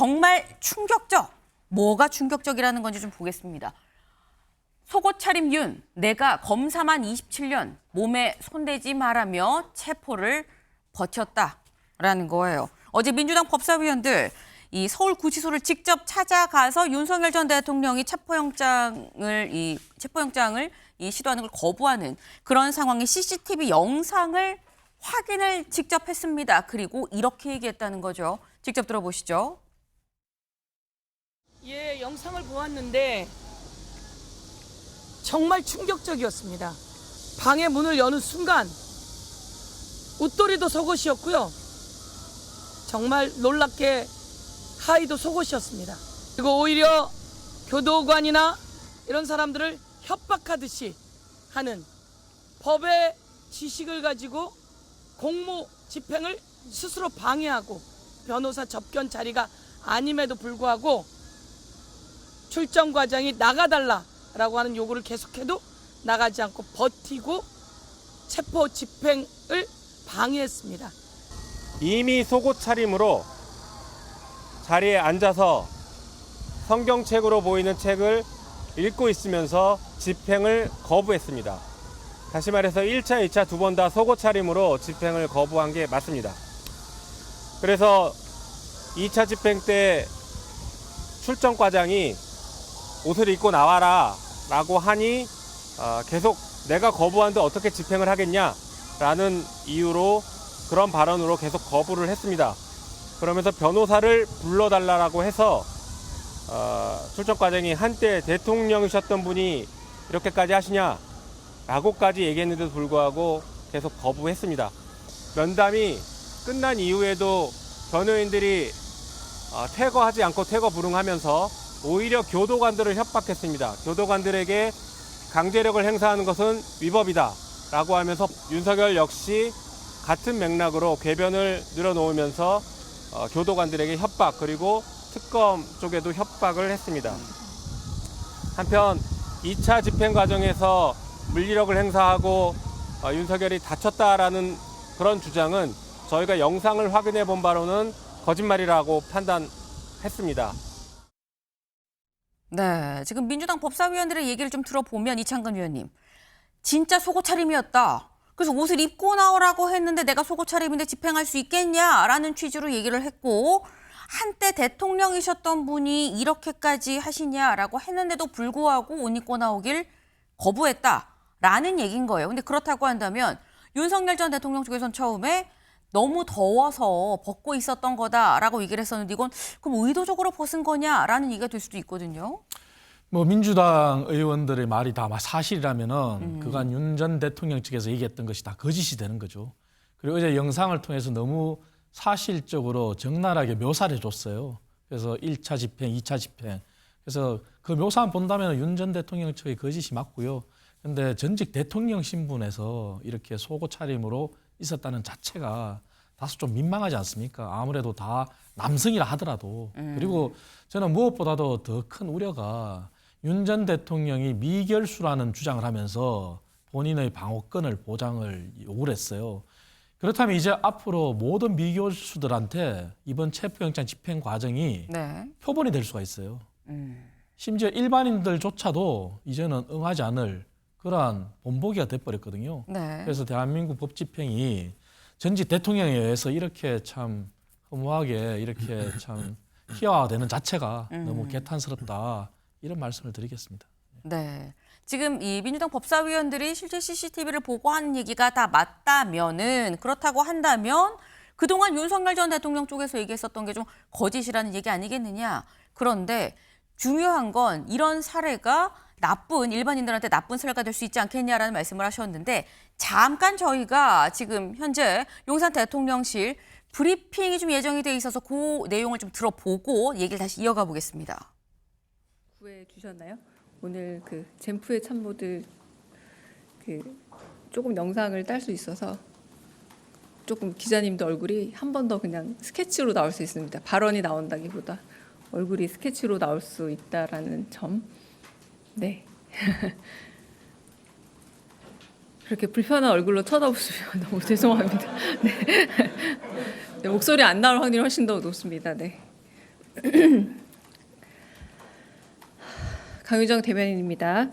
정말 충격적. 뭐가 충격적이라는 건지 좀 보겠습니다. 속옷 차림 윤, 내가 검사만 27년 몸에 손대지 말라며 체포를 버텼다라는 거예요. 어제 민주당 법사위원들 이 서울구치소를 직접 찾아가서 윤석열 전 대통령이 체포영장을 시도하는 걸 거부하는 그런 상황의 CCTV 영상을 확인을 직접 했습니다. 그리고 이렇게 얘기했다는 거죠. 직접 들어보시죠. 예, 영상을 보았는데 정말 충격적이었습니다. 방의 문을 여는 순간 웃도리도 속옷이었고요. 정말 놀랍게 하의도 속옷이었습니다. 그리고 오히려 교도관이나 이런 사람들을 협박하듯이 하는 법의 지식을 가지고 공무 집행을 스스로 방해하고 변호사 접견 자리가 아님에도 불구하고 출정 과장이 나가달라라고 하는 요구를 계속해도 나가지 않고 버티고 체포 집행을 방해했습니다. 이미 속옷 차림으로 자리에 앉아서 성경책으로 보이는 책을 읽고 있으면서 집행을 거부했습니다. 다시 말해서 1차, 2차 두 번 다 속옷 차림으로 집행을 거부한 게 맞습니다. 그래서 2차 집행 때 출정 과장이 옷을 입고 나와라 라고 하니 계속 내가 거부하는데 어떻게 집행을 하겠냐 라는 이유로 그런 발언으로 계속 거부를 했습니다. 그러면서 변호사를 불러달라고 해서 출정 과장이 한때 대통령이셨던 분이 이렇게까지 하시냐 라고까지 얘기했는데도 불구하고 계속 거부했습니다. 면담이 끝난 이후에도 변호인들이 퇴거하지 않고 퇴거 불응하면서 오히려 교도관들을 협박했습니다. 교도관들에게 강제력을 행사하는 것은 위법이다 라고 하면서 윤석열 역시 같은 맥락으로 궤변을 늘어놓으면서 교도관들에게 협박 그리고 특검 쪽에도 협박을 했습니다. 한편 2차 집행 과정에서 물리력을 행사하고 윤석열이 다쳤다라는 그런 주장은 저희가 영상을 확인해 본 바로는 거짓말이라고 판단했습니다. 네, 지금 민주당 법사위원들의 얘기를 좀 들어보면 이창근 위원님, 진짜 속옷 차림이었다. 그래서 옷을 입고 나오라고 했는데 내가 속옷 차림인데 집행할 수 있겠냐라는 취지로 얘기를 했고 한때 대통령이셨던 분이 이렇게까지 하시냐라고 했는데도 불구하고 옷 입고 나오길 거부했다라는 얘기인 거예요. 근데 그렇다고 한다면 윤석열 전 대통령 쪽에선 처음에 너무 더워서 벗고 있었던 거다라고 얘기를 했었는데 이건 그럼 의도적으로 벗은 거냐라는 얘기가 될 수도 있거든요. 뭐 민주당 의원들의 말이 다 사실이라면은 그간 윤 전 대통령 측에서 얘기했던 것이 다 거짓이 되는 거죠. 그리고 어제 영상을 통해서 너무 사실적으로 적나라하게 묘사를 해줬어요. 그래서 1차 집행, 2차 집행. 그래서 그 묘사만 본다면 윤 전 대통령 측의 거짓이 맞고요. 그런데 전직 대통령 신분에서 이렇게 속옷 차림으로 있었다는 자체가 다소 좀 민망하지 않습니까? 아무래도 다 남성이라 하더라도. 그리고 저는 무엇보다도 더 큰 우려가 윤 전 대통령이 미결수라는 주장을 하면서 본인의 방어권을 보장을 요구를 했어요. 그렇다면 이제 앞으로 모든 미결수들한테 이번 체포영장 집행 과정이 표본이 될 수가 있어요. 심지어 일반인들조차도 이제는 응하지 않을 그러한 본보기가 돼버렸거든요. 그래서 대한민국 법 집행이 전직 대통령에 의해서 이렇게 참 허무하게 이렇게 참 희화화되는 자체가 너무 개탄스럽다. 이런 말씀을 드리겠습니다. 네. 지금 이 민주당 법사위원들이 실제 CCTV를 보고 하는 얘기가 다 맞다면은 그렇다고 한다면 그동안 윤석열 전 대통령 쪽에서 얘기했었던 게 좀 거짓이라는 얘기 아니겠느냐. 그런데 중요한 건 이런 사례가 일반인들한테 나쁜 사례가 될 수 있지 않겠냐라는 말씀을 하셨는데 잠깐 저희가 지금 현재 용산 대통령실 브리핑이 좀 예정이 돼 있어서 그 내용을 좀 들어보고 얘기를 다시 이어가 보겠습니다. 구해 주셨나요? 오늘 그 젠프의 참모들 조금 영상을 딸 수 있어서 조금 기자님도 얼굴이 한 번 더 그냥 스케치로 나올 수 있습니다. 발언이 나온다기보다 얼굴이 스케치로 나올 수 있다라는 점. 네. 그렇게 불편한 얼굴로 쳐다보시면 너무 죄송합니다. 네. 네, 목소리 안 나올 확률이 훨씬 더 높습니다. 네. 강유정 대변인입니다.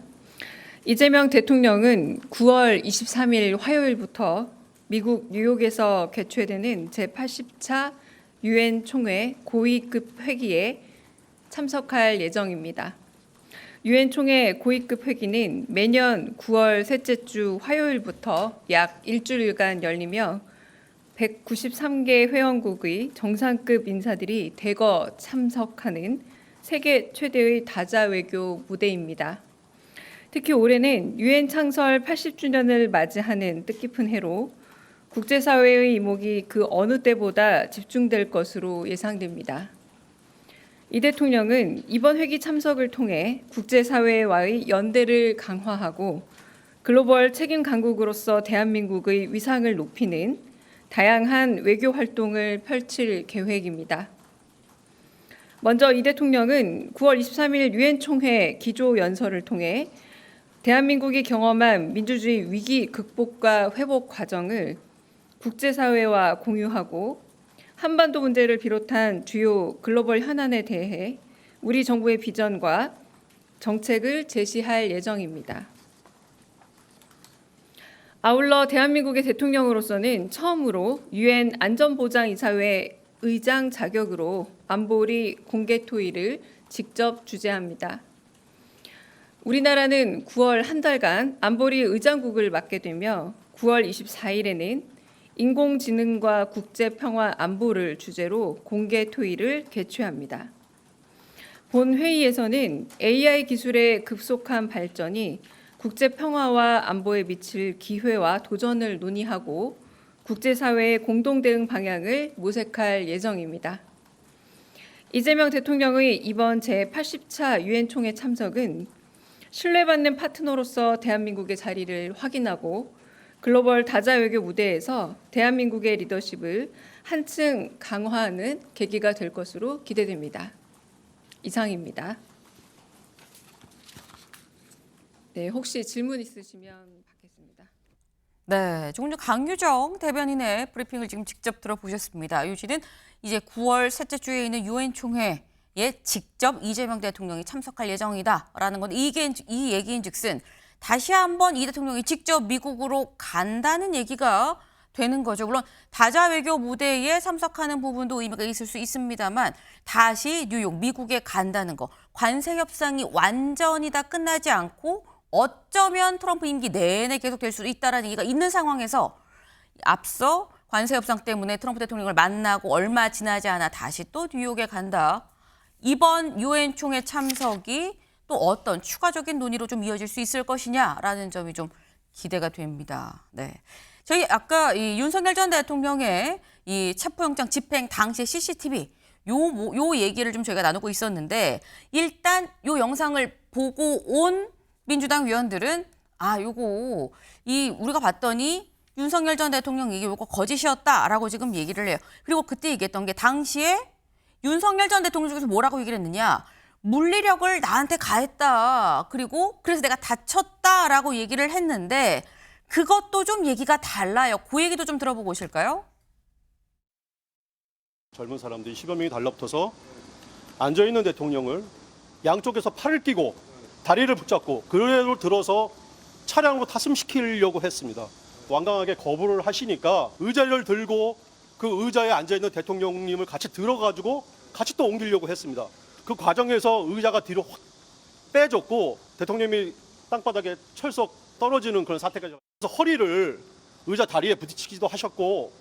이재명 대통령은 9월 23일 화요일부터 미국 뉴욕에서 개최되는 제80차 유엔 총회 고위급 회기에 참석할 예정입니다. 유엔 총회 고위급 회기는 매년 9월 셋째 주 화요일부터 약 일주일간 열리며 193개 회원국의 정상급 인사들이 대거 참석하는 세계 최대의 다자 외교 무대입니다. 특히 올해는 유엔 창설 80주년을 맞이하는 뜻깊은 해로 국제사회의 이목이 그 어느 때보다 집중될 것으로 예상됩니다. 이 대통령은 이번 회기 참석을 통해 국제사회와의 연대를 강화하고 글로벌 책임 강국으로서 대한민국의 위상을 높이는 다양한 외교 활동을 펼칠 계획입니다. 먼저 이 대통령은 9월 23일 유엔 총회 기조 연설을 통해 대한민국이 경험한 민주주의 위기 극복과 회복 과정을 국제사회와 공유하고 한반도 문제를 비롯한 주요 글로벌 현안에 대해 우리 정부의 비전과 정책을 제시할 예정입니다. 아울러 대한민국의 대통령으로서는 처음으로 유엔 안전보장이사회 의장 자격으로 안보리 공개 토의를 직접 주재합니다. 우리나라는 9월 한 달간 안보리 의장국을 맡게 되며 9월 24일에는 인공지능과 국제평화 안보를 주제로 공개 토의를 개최합니다. 본 회의에서는 AI 기술의 급속한 발전이 국제평화와 안보에 미칠 기회와 도전을 논의하고 국제사회의 공동대응 방향을 모색할 예정입니다. 이재명 대통령의 이번 제80차 유엔 총회 참석은 신뢰받는 파트너로서 대한민국의 자리를 확인하고 글로벌 다자 외교 무대에서 대한민국의 리더십을 한층 강화하는 계기가 될 것으로 기대됩니다. 이상입니다. 네, 혹시 질문 있으시면 받겠습니다. 네, 조금 전 강유정 대변인의 브리핑을 지금 직접 들어보셨습니다. 유지는 이제 9월 셋째 주에 있는 유엔 총회에 직접 이재명 대통령이 참석할 예정이다라는 건 이 얘기인즉슨 다시 한번 이 대통령이 직접 미국으로 간다는 얘기가 되는 거죠. 물론 다자 외교 무대에 참석하는 부분도 의미가 있을 수 있습니다만 다시 뉴욕, 미국에 간다는 거, 관세 협상이 완전히 다 끝나지 않고 어쩌면 트럼프 임기 내내 계속될 수도 있다는 얘기가 있는 상황에서 앞서 관세 협상 때문에 트럼프 대통령을 만나고 얼마 지나지 않아 다시 또 뉴욕에 간다. 이번 유엔 총회 참석이 또 어떤 추가적인 논의로 좀 이어질 수 있을 것이냐라는 점이 좀 기대가 됩니다. 네. 저희 아까 이 윤석열 전 대통령의 이 체포영장 집행 당시 CCTV 요 얘기를 좀 저희가 나누고 있었는데 일단 요 영상을 보고 온 민주당 위원들은 요거 우리가 봤더니 윤석열 전 대통령 이게 요거 거짓이었다라고 지금 얘기를 해요. 그리고 그때 얘기했던 게 당시에 윤석열 전 대통령 쪽에서 뭐라고 얘기를 했느냐. 물리력을 나한테 가했다. 그리고 그래서 내가 다쳤다라고 얘기를 했는데 그것도 좀 얘기가 달라요. 그 얘기도 좀 들어보고 오실까요? 젊은 사람들이 10여 명이 달라붙어서 앉아있는 대통령을 양쪽에서 팔을 끼고 다리를 붙잡고 그대로 들어서 차량으로 탑승시키려고 했습니다. 완강하게 거부를 하시니까 의자를 들고 그 의자에 앉아있는 대통령님을 같이 들어가지고 같이 또 옮기려고 했습니다. 그 과정에서 의자가 뒤로 확 빼졌고 대통령이 땅바닥에 철썩 떨어지는 그런 사태까지 그래서 허리를 의자 다리에 부딪히기도 하셨고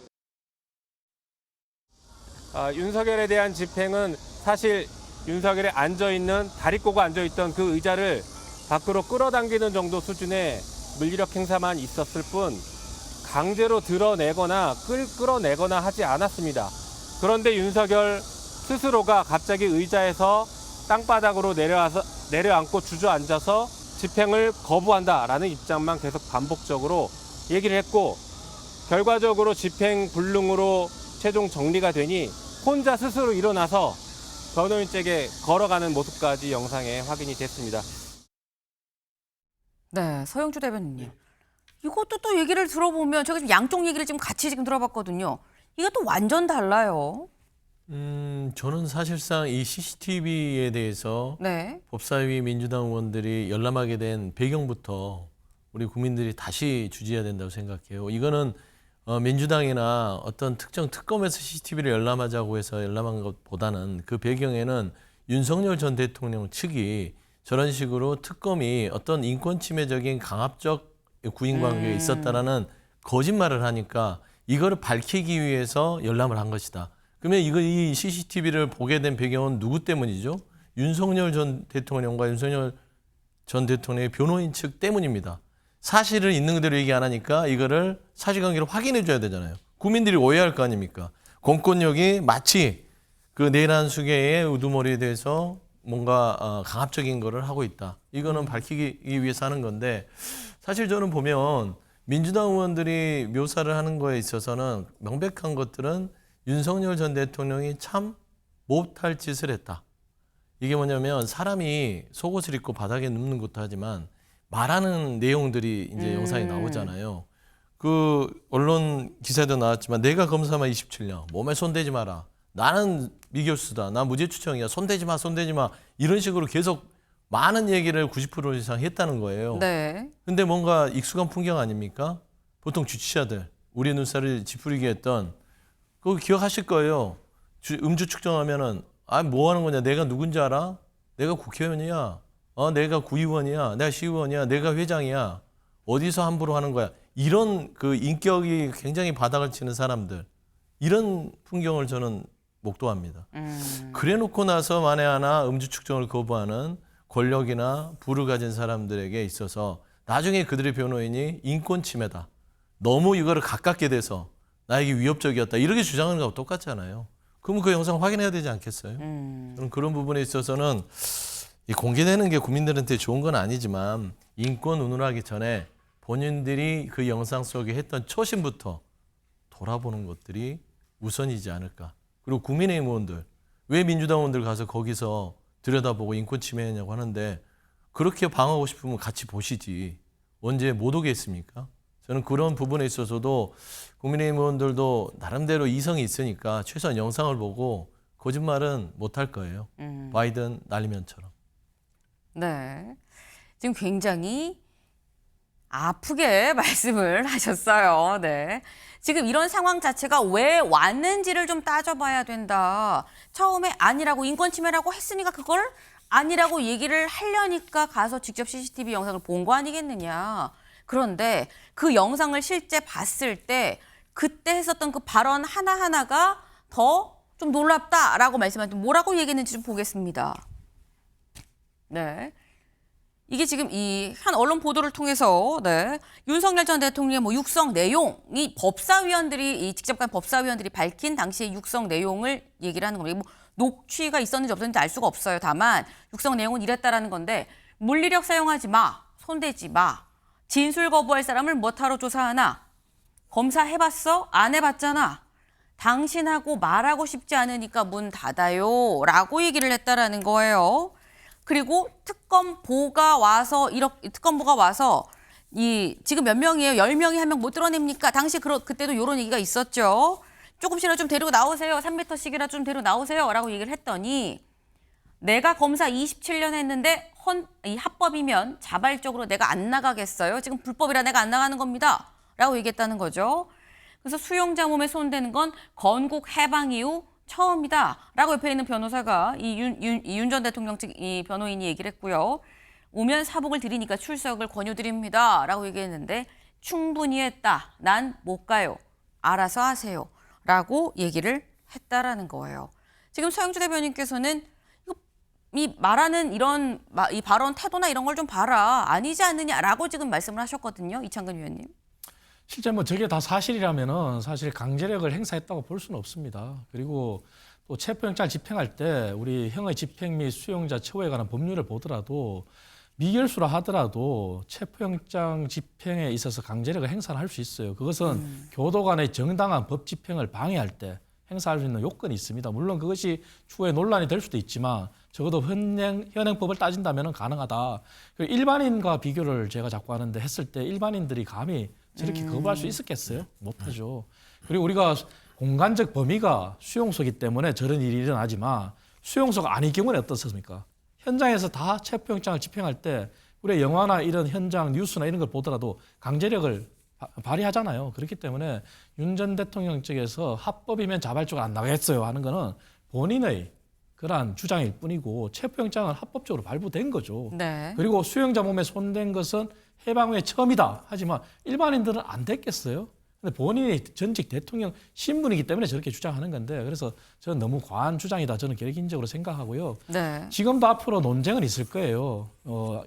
윤석열에 대한 집행은 사실 윤석열이 앉아있는 다리 꼬고 앉아있던 그 의자를 밖으로 끌어당기는 정도 수준의 물리력 행사만 있었을 뿐 강제로 드러내거나 끌어내거나 하지 않았습니다. 그런데 윤석열 스스로가 갑자기 의자에서 땅바닥으로 내려앉고 주저앉아서 집행을 거부한다라는 입장만 계속 반복적으로 얘기를 했고 결과적으로 집행 불능으로 최종 정리가 되니 혼자 스스로 일어나서 변호인에게 걸어가는 모습까지 영상에 확인이 됐습니다. 네, 서영주 대변인님. 이것도 또 얘기를 들어보면 제가 지금 양쪽 얘기를 지금 같이 지금 들어봤거든요. 이게 또 완전 달라요. 저는 사실상 이 CCTV에 대해서 네. 법사위 민주당 의원들이 열람하게 된 배경부터 우리 국민들이 다시 주지해야 된다고 생각해요. 이거는 민주당이나 어떤 특정 특검에서 CCTV를 열람하자고 해서 열람한 것보다는 그 배경에는 윤석열 전 대통령 측이 저런 식으로 특검이 어떤 인권 침해적인 강압적 구인 관계에 있었다라는 거짓말을 하니까 이거를 밝히기 위해서 열람을 한 것이다. 그러면 이 CCTV를 보게 된 배경은 누구 때문이죠? 윤석열 전 대통령과 윤석열 전 대통령의 변호인 측 때문입니다. 사실을 있는 그대로 얘기 안 하니까 이거를 사실관계를 확인해 줘야 되잖아요. 국민들이 오해할 거 아닙니까? 공권력이 마치 그 내란 수계의 우두머리에 대해서 뭔가 강압적인 거를 하고 있다. 이거는 밝히기 위해서 하는 건데 사실 저는 보면 민주당 의원들이 묘사를 하는 거에 있어서는 명백한 것들은 윤석열 전 대통령이 참 못할 짓을 했다. 이게 뭐냐면 사람이 속옷을 입고 바닥에 눕는 것도 하지만 말하는 내용들이 이제 영상에 나오잖아요. 그 언론 기사에도 나왔지만 내가 검사만 27년 몸에 손대지 마라. 나는 미결수다. 나 무죄 추정이야. 손대지 마, 손대지 마. 이런 식으로 계속 많은 얘기를 90% 이상 했다는 거예요. 네. 근데 뭔가 익숙한 풍경 아닙니까? 보통 주치자들, 우리 눈살을 찌푸리게 했던 그거 기억하실 거예요. 음주 측정하면은 뭐 하는 거냐? 내가 누군지 알아? 내가 국회의원이야. 내가 구의원이야. 내가 시의원이야. 내가 회장이야. 어디서 함부로 하는 거야? 이런 그 인격이 굉장히 바닥을 치는 사람들. 이런 풍경을 저는 목도합니다. 그래 놓고 나서 만에 하나 음주 측정을 거부하는 권력이나 부를 가진 사람들에게 있어서 나중에 그들의 변호인이 인권 침해다. 너무 이거를 가깝게 돼서 나에게 위협적이었다. 이렇게 주장하는 거하고 똑같잖아요. 그러면 그 영상 확인해야 되지 않겠어요? 저는 그런 부분에 있어서는 이 공개되는 게 국민들한테 좋은 건 아니지만 인권 운운하기 전에 본인들이 그 영상 속에 했던 초심부터 돌아보는 것들이 우선이지 않을까. 그리고 국민의힘 의원들, 왜 민주당 의원들 가서 거기서 들여다보고 인권 침해했냐고 하는데 그렇게 방어하고 싶으면 같이 보시지. 언제 못 오겠습니까? 저는 그런 부분에 있어서도 국민의힘 의원들도 나름대로 이성이 있으니까 최소한 영상을 보고 거짓말은 못할 거예요. 바이든 날리면처럼. 네. 지금 굉장히 아프게 말씀을 하셨어요. 네. 지금 이런 상황 자체가 왜 왔는지를 좀 따져봐야 된다. 처음에 아니라고 인권 침해라고 했으니까 그걸 아니라고 얘기를 하려니까 가서 직접 CCTV 영상을 본 거 아니겠느냐. 그런데 그 영상을 실제 봤을 때 그때 했었던 그 발언 하나하나가 더 좀 놀랍다라고 말씀하셨는데 뭐라고 얘기했는지 좀 보겠습니다. 네. 이게 지금 이 한 언론 보도를 통해서 네, 윤석열 전 대통령의 뭐 육성 내용이 법사위원들이 직접 간 법사위원들이 밝힌 당시의 육성 내용을 얘기를 하는 겁니다. 뭐 녹취가 있었는지 없었는지 알 수가 없어요. 다만 육성 내용은 이랬다라는 건데 물리력 사용하지 마, 손대지 마, 진술 거부할 사람을 뭐하러 조사하나, 검사 해봤어? 안 해봤잖아. 당신하고 말하고 싶지 않으니까 문 닫아요라고 얘기를 했다라는 거예요. 그리고 특검보가 와서 이 지금 몇 명이에요? 10명이 한 명 못 드러냅니까? 당시 그때도 이런 얘기가 있었죠. 조금씩이라도 좀 데리고 나오세요. 3m씩이라도 좀 데리고 나오세요라고 얘기를 했더니 내가 검사 27년 했는데 이 합법이면 자발적으로 내가 안 나가겠어요. 지금 불법이라 내가 안 나가는 겁니다. 라고 얘기했다는 거죠. 그래서 수용자 몸에 손대는 건 건국 해방 이후 처음이다. 라고 옆에 있는 변호사가 이 윤 전 대통령 측 이 변호인이 얘기를 했고요. 오면 사복을 드리니까 출석을 권유드립니다. 라고 얘기했는데 충분히 했다. 난 못 가요. 알아서 하세요. 라고 얘기를 했다라는 거예요. 지금 서영주 대변인께서는 이 말하는 이 발언 태도나 이런 걸 좀 봐라. 아니지 않느냐라고 지금 말씀을 하셨거든요. 이창근 위원님. 실제 뭐 저게 다 사실이라면은 사실 강제력을 행사했다고 볼 수는 없습니다. 그리고 또 체포영장을 집행할 때 우리 형의 집행 및 수용자 처우에 관한 법률을 보더라도 미결수라 하더라도 체포영장 집행에 있어서 강제력을 행사를 할 수 있어요. 그것은 교도 간의 정당한 법 집행을 방해할 때 행사할 수 있는 요건이 있습니다. 물론 그것이 추후에 논란이 될 수도 있지만 적어도 현행법을 따진다면 가능하다. 일반인과 비교를 제가 자꾸 하는데 했을 때 일반인들이 감히 저렇게 거부할 수 있었겠어요? 못하죠. 그리고 우리가 공간적 범위가 수용소이기 때문에 저런 일이 일어나지만 수용소가 아닌 경우는 어떻습니까? 현장에서 다 체포영장을 집행할 때 우리 영화나 이런 현장 뉴스나 이런 걸 보더라도 강제력을 발휘하잖아요. 그렇기 때문에 윤 전 대통령 측에서 합법이면 자발적으로 안 나가겠어요 하는 거는 본인의 그러한 주장일 뿐이고 체포영장은 합법적으로 발부된 거죠. 네. 그리고 수용자 몸에 손댄 것은 해방 후에 처음이다. 하지만 일반인들은 안 됐겠어요. 근데 본인이 전직 대통령 신분이기 때문에 저렇게 주장하는 건데 그래서 저는 너무 과한 주장이다. 저는 개인적으로 생각하고요. 네. 지금도 앞으로 논쟁은 있을 거예요.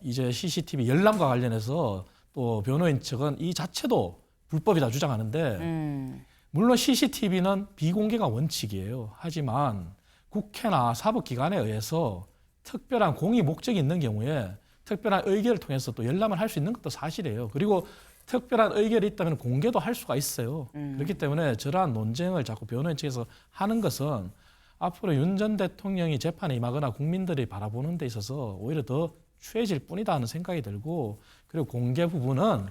이제 CCTV 열람과 관련해서 또 변호인 측은 이 자체도 불법이다 주장하는데 물론 CCTV는 비공개가 원칙이에요. 하지만 국회나 사법기관에 의해서 특별한 공의 목적이 있는 경우에 특별한 의결을 통해서 또 열람을 할 수 있는 것도 사실이에요. 그리고 특별한 의결이 있다면 공개도 할 수가 있어요. 그렇기 때문에 저러한 논쟁을 자꾸 변호인 측에서 하는 것은 앞으로 윤 전 대통령이 재판에 임하거나 국민들이 바라보는 데 있어서 오히려 더 추해질 뿐이다 하는 생각이 들고 그리고 공개 부분은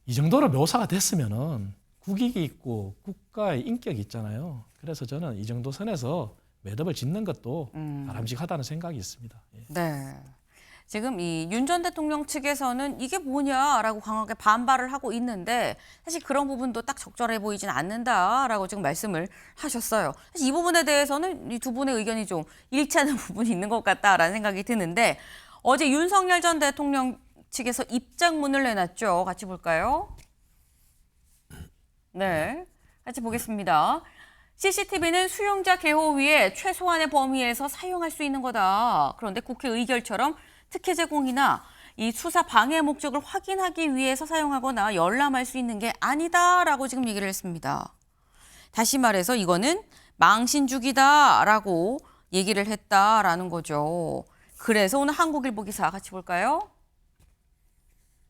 이 정도로 묘사가 됐으면은 국익이 있고 국가의 인격이 있잖아요. 그래서 저는 이 정도 선에서 매듭을 짓는 것도 바람직하다는 생각이 있습니다. 예. 네. 지금 이 윤 전 대통령 측에서는 이게 뭐냐라고 강하게 반발을 하고 있는데 사실 그런 부분도 딱 적절해 보이진 않는다라고 지금 말씀을 하셨어요. 사실 이 부분에 대해서는 이 두 분의 의견이 좀 일치하는 부분이 있는 것 같다라는 생각이 드는데 어제 윤석열 전 대통령 측에서 입장문을 내놨죠. 같이 볼까요? 네, 같이 보겠습니다. CCTV는 수용자 개호 위에 최소한의 범위에서 사용할 수 있는 거다. 그런데 국회 의결처럼 특혜 제공이나 이 수사 방해 목적을 확인하기 위해서 사용하거나 열람할 수 있는 게 아니다라고 지금 얘기를 했습니다. 다시 말해서 이거는 망신주기다라고 얘기를 했다라는 거죠. 그래서 오늘 한국일보 기사 같이 볼까요?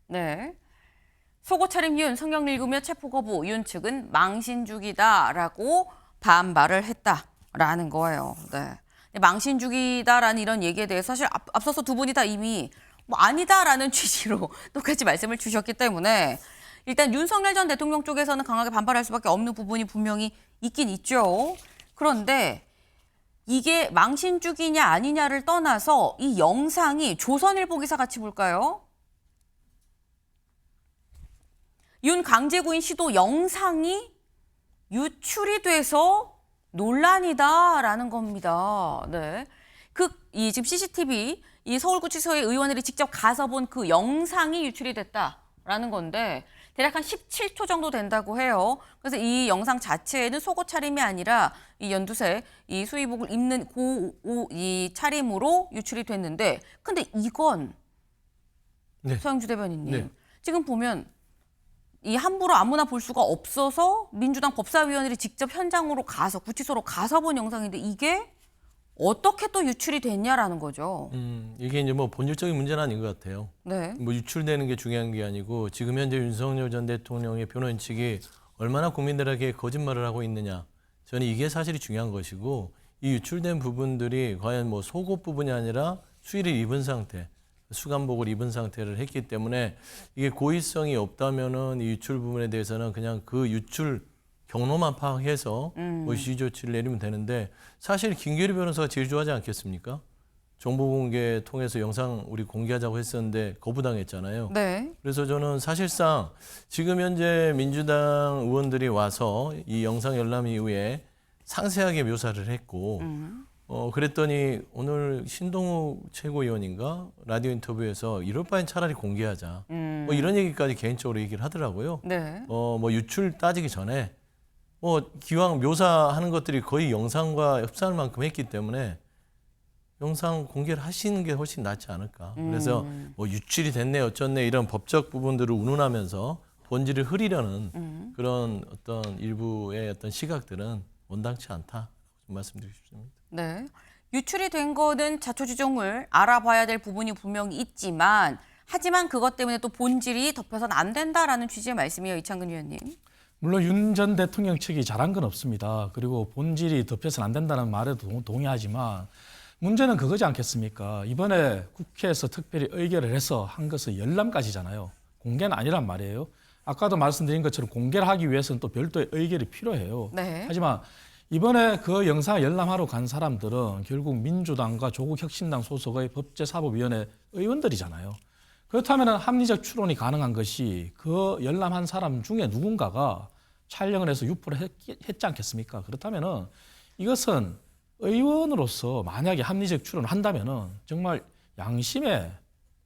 네. 속옷 차림 윤 성명 읽으며 체포 거부 윤 측은 망신주기다라고 반발을 했다라는 거예요. 네. 망신주기다라는 이런 얘기에 대해서 사실 앞서서 두 분이 다 이미 뭐 아니다라는 취지로 똑같이 말씀을 주셨기 때문에 일단 윤석열 전 대통령 쪽에서는 강하게 반발할 수밖에 없는 부분이 분명히 있긴 있죠. 그런데 이게 망신주기냐 아니냐를 떠나서 이 영상이 조선일보 기사 같이 볼까요? 윤 강제구인 시도 영상이 유출이 돼서 논란이다라는 겁니다. 네. 이 지금 CCTV, 이 서울구치소의 의원들이 직접 가서 본 그 영상이 유출이 됐다라는 건데 대략 한 17초 정도 된다고 해요. 그래서 이 영상 자체에는 속옷 차림이 아니라 이 연두색 이 수의복을 입는 이 차림으로 유출이 됐는데 근데 이건 네. 서영주 대변인님 네. 지금 보면 이 함부로 아무나 볼 수가 없어서 민주당 법사위원들이 직접 현장으로 가서 구치소로 가서 본 영상인데 이게 어떻게 또 유출이 됐냐라는 거죠. 이게 이제 뭐 본질적인 문제는 아닌 것 같아요. 네. 뭐 유출되는 게 중요한 게 아니고 지금 현재 윤석열 전 대통령의 변호인 측이 얼마나 국민들에게 거짓말을 하고 있느냐. 저는 이게 사실이 중요한 것이고 이 유출된 부분들이 과연 뭐 속옷 부분이 아니라 수의를 입은 상태, 수감복을 입은 상태를 했기 때문에 이게 고의성이 없다면은 이 유출 부분에 대해서는 그냥 그 유출 경로만 파악해서 뭐 시효 조치를 내리면 되는데 사실 김규리 변호사가 제일 좋아하지 않겠습니까? 정보 공개 통해서 영상 우리 공개하자고 했었는데 거부당했잖아요. 네. 그래서 저는 사실상 지금 현재 민주당 의원들이 와서 이 영상 열람 이후에 상세하게 묘사를 했고 그랬더니 오늘 신동욱 최고위원인가 라디오 인터뷰에서 이럴 바엔 차라리 공개하자. 뭐 이런 얘기까지 개인적으로 얘기를 하더라고요. 네. 뭐 유출 따지기 전에 뭐 기왕 묘사하는 것들이 거의 영상과 흡사할 만큼 했기 때문에 영상 공개를 하시는 게 훨씬 낫지 않을까. 그래서 뭐 유출이 됐네 어쩌네 이런 법적 부분들을 운운하면서 본질을 흐리려는 그런 어떤 일부의 어떤 시각들은 온당치 않다 말씀드리고 싶습니다. 네. 유출이 된 거는 자초지종을 알아봐야 될 부분이 분명히 있지만 하지만 그것 때문에 또 본질이 덮여서는 안 된다라는 취지의 말씀이에요. 이창근 위원님. 물론 윤 전 대통령 측이 잘한 건 없습니다. 그리고 본질이 덮여서는 안 된다는 말에도 동의하지만 문제는 그거지 않겠습니까? 이번에 국회에서 특별히 의결을 해서 한 것은 열람까지잖아요. 공개는 아니란 말이에요. 아까도 말씀드린 것처럼 공개를 하기 위해서는 또 별도의 의결이 필요해요. 네. 하지만 이번에 그 영상을 열람하러 간 사람들은 결국 민주당과 조국혁신당 소속의 법제사법위원회 의원들이잖아요. 그렇다면 합리적 추론이 가능한 것이 그 열람한 사람 중에 누군가가 촬영을 해서 유포를 했지 않겠습니까? 그렇다면 이것은 의원으로서 만약에 합리적 추론을 한다면 정말 양심에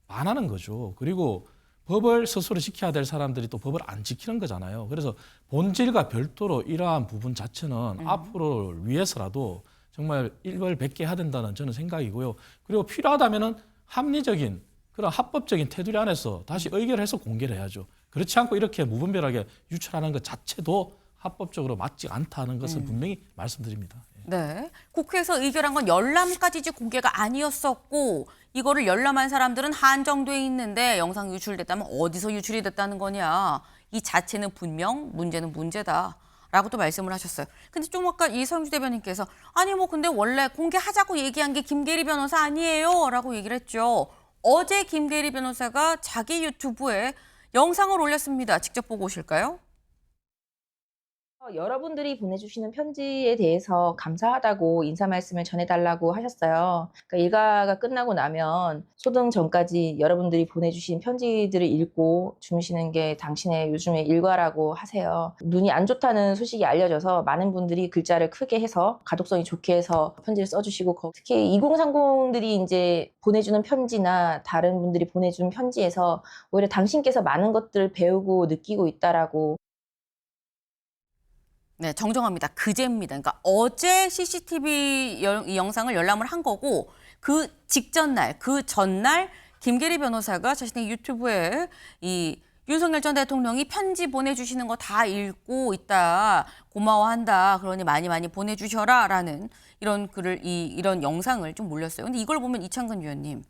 반하는 거죠. 그리고 법을 스스로 지켜야 될 사람들이 또 법을 안 지키는 거잖아요. 그래서 본질과 별도로 이러한 부분 자체는 앞으로를 위해서라도 정말 일벌백계해야 된다는 저는 생각이고요. 그리고 필요하다면 합리적인 그런 합법적인 테두리 안에서 다시 의결해서 공개를 해야죠. 그렇지 않고 이렇게 무분별하게 유출하는 것 자체도 합법적으로 맞지 않다는 것을 분명히 말씀드립니다. 네. 국회에서 의결한 건 열람까지지 공개가 아니었었고 이거를 열람한 사람들은 한정돼 있는데 영상 유출됐다면 어디서 유출이 됐다는 거냐. 이 자체는 분명 문제는 문제다. 라고 또 말씀을 하셨어요. 근데 좀 아까 이성주 대변인께서 아니 뭐 근데 원래 공개하자고 얘기한 게 김계리 변호사 아니에요? 라고 얘기를 했죠. 어제 김계리 변호사가 자기 유튜브에 영상을 올렸습니다. 직접 보고 오실까요? 여러분들이 보내주시는 편지에 대해서 감사하다고 인사 말씀을 전해달라고 하셨어요. 그러니까 일가가 끝나고 나면 소등 전까지 여러분들이 보내주신 편지들을 읽고 주무시는 게 당신의 요즘의 일과라고 하세요. 눈이 안 좋다는 소식이 알려져서 많은 분들이 글자를 크게 해서 가독성이 좋게 해서 편지를 써주시고 특히 2030들이 이제 보내주는 편지나 다른 분들이 보내주는 편지에서 오히려 당신께서 많은 것들을 배우고 느끼고 있다라고 네, 정정합니다. 그제입니다. 그러니까 어제 CCTV 이 영상을 열람을 한 거고 그 직전 날, 그 전날 김계리 변호사가 자신의 유튜브에 이 윤석열 전 대통령이 편지 보내주시는 거 다 읽고 있다. 고마워한다. 그러니 많이 보내주셔라라는 이런 글을 이런 영상을 좀 올렸어요. 근데 이걸 보면 이창근 위원님.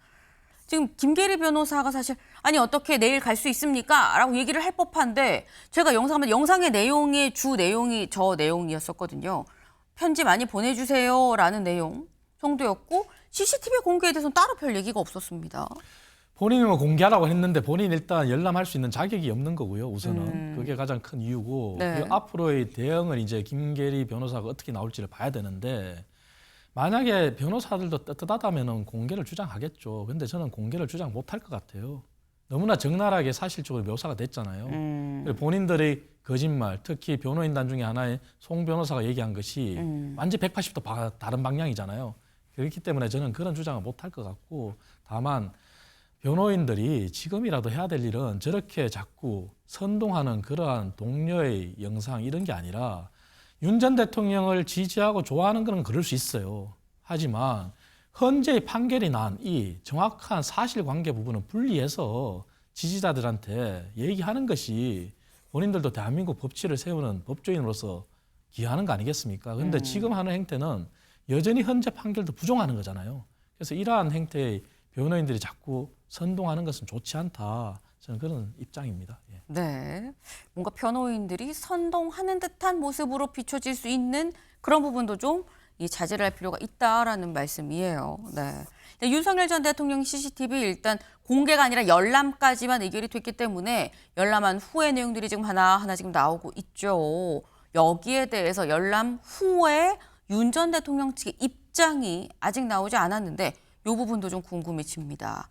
지금 김계리 변호사가 사실 아니 어떻게 내일 갈 수 있습니까? 라고 얘기를 할 법한데 제가 영상의 내용의 주 내용이 저 내용이었었거든요. 편지 많이 보내주세요 라는 내용 정도였고 CCTV 공개에 대해서는 따로 별 얘기가 없었습니다. 본인은 뭐 공개하라고 했는데 본인 일단 열람할 수 있는 자격이 없는 거고요. 우선은 그게 가장 큰 이유고 네. 그리고 앞으로의 대응을 이제 김계리 변호사가 어떻게 나올지를 봐야 되는데 만약에 변호사들도 떳떳하다면 공개를 주장하겠죠. 근데 저는 공개를 주장 못할 것 같아요. 너무나 적나라하게 사실적으로 묘사가 됐잖아요. 그리고 본인들의 거짓말, 특히 변호인단 중에 하나의 송 변호사가 얘기한 것이 완전 180도 다른 방향이잖아요. 그렇기 때문에 저는 그런 주장을 못할 것 같고 다만 변호인들이 지금이라도 해야 될 일은 저렇게 자꾸 선동하는 그러한 동료의 영상 이런 게 아니라 윤 전 대통령을 지지하고 좋아하는 건 그럴 수 있어요. 하지만 헌재의 판결이 난 이 정확한 사실관계 부분을 분리해서 지지자들한테 얘기하는 것이 본인들도 대한민국 법치를 세우는 법조인으로서 기여하는 거 아니겠습니까? 그런데 지금 하는 행태는 여전히 헌재 판결도 부정하는 거잖아요. 그래서 이러한 행태의 변호인들이 자꾸 선동하는 것은 좋지 않다. 저는 그런 입장입니다. 예. 네, 뭔가 변호인들이 선동하는 듯한 모습으로 비춰질 수 있는 그런 부분도 좀 자제를 할 필요가 있다라는 말씀이에요. 네. 윤석열 전 대통령 CCTV 일단 공개가 아니라 열람까지만 의결이 됐기 때문에 열람한 후의 내용들이 지금 하나하나 지금 나오고 있죠. 여기에 대해서 열람 후에 윤 전 대통령 측의 입장이 아직 나오지 않았는데 이 부분도 좀 궁금해집니다.